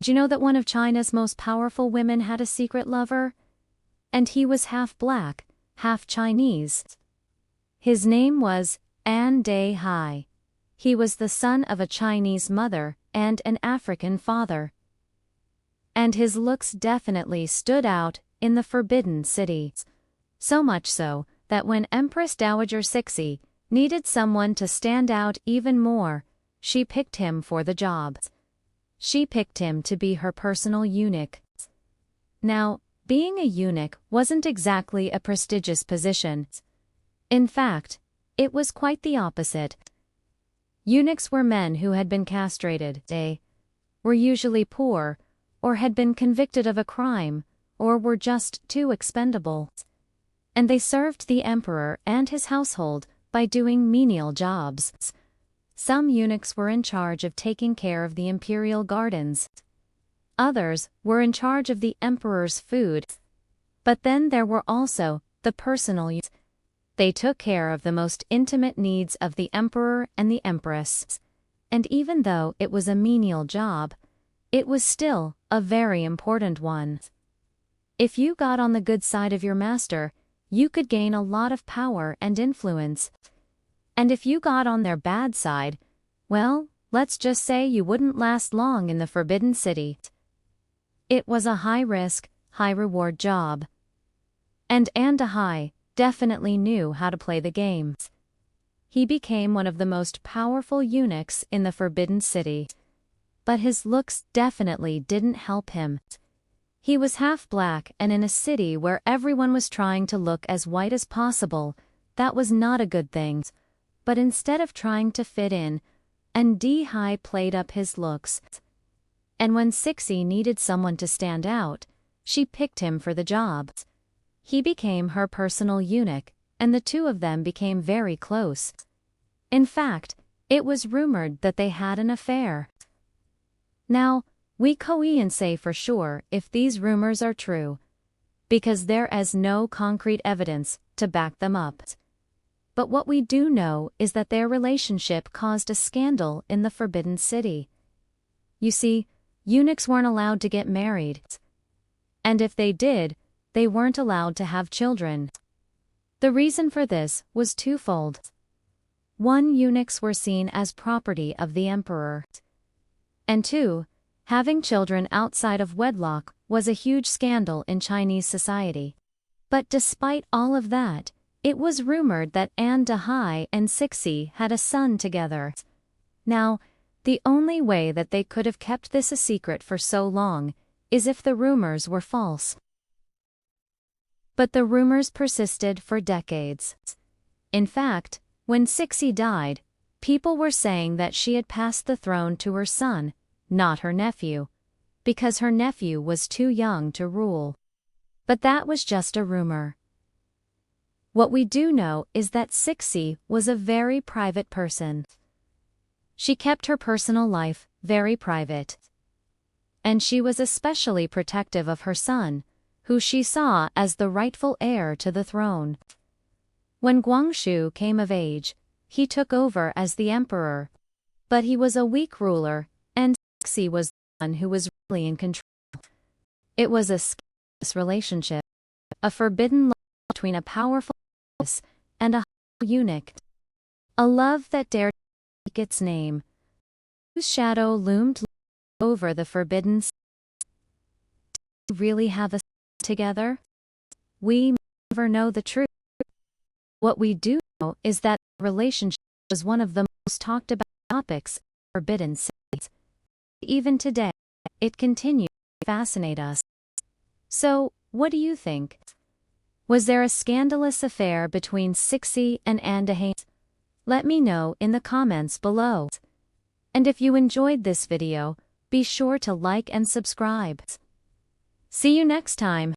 Do you know that one of China's most powerful women had a secret lover? And he was half black, half Chinese. His name was An Dehai. He was the son of a Chinese mother and an African father. And his looks definitely stood out in the Forbidden City. So much so that when Empress Dowager Cixi needed someone to stand out even more, she picked him for the job. She picked him to be her personal eunuch. Now, being a eunuch wasn't exactly a prestigious position. In fact, it was quite the opposite. Eunuchs were men who had been castrated, they were usually poor, or had been convicted of a crime, or were just too expendable. And they served the emperor and his household by doing menial jobs. Some eunuchs were in charge of taking care of the imperial gardens. Others were in charge of the emperor's food. But then there were also the personal eunuchs. They took care of the most intimate needs of the emperor and the empress. And even though it was a menial job, it was still a very important one. If you got on the good side of your master, you could gain a lot of power and influence. And if you got on their bad side, well, let's just say you wouldn't last long in the Forbidden City. It was a high-risk, high-reward job. And An Dehai definitely knew how to play the game. He became one of the most powerful eunuchs in the Forbidden City. But his looks definitely didn't help him. He was half black, and in a city where everyone was trying to look as white as possible, that was not a good thing. But instead of trying to fit in, An Dehai played up his looks. And when Cixi needed someone to stand out, she picked him for the job. He became her personal eunuch, and the two of them became very close. In fact, it was rumored that they had an affair. Now, we can't say for sure if these rumors are true, because there is no concrete evidence to back them up. But what we do know is that their relationship caused a scandal in the Forbidden City. You see, eunuchs weren't allowed to get married. And if they did, they weren't allowed to have children. The reason for this was twofold. One, eunuchs were seen as property of the emperor. And two, having children outside of wedlock was a huge scandal in Chinese society. But despite all of that, it was rumored that An Dehai and Cixi had a son together. Now, the only way that they could have kept this a secret for so long is if the rumors were false. But the rumors persisted for decades. In fact, when Cixi died, people were saying that she had passed the throne to her son, not her nephew, because her nephew was too young to rule. But that was just a rumor. What we do know is that Cixi was a very private person. She kept her personal life very private. And she was especially protective of her son, who she saw as the rightful heir to the throne. When Guangxu came of age, he took over as the emperor. But he was a weak ruler, and Cixi was the one who was really in control. It was a scandalous relationship, a forbidden love between a powerful and a humble eunuch. A love that dared to speak its name, whose shadow loomed over the forbidden city. Did they really have a son together? We may never know the truth. What we do know is that the relationship was one of the most talked about topics in Forbidden Cities. Even today, it continues to fascinate us. So, what do you think? Was there a scandalous affair between Cixi and An Dehai? Let me know in the comments below. And if you enjoyed this video, be sure to like and subscribe. See you next time.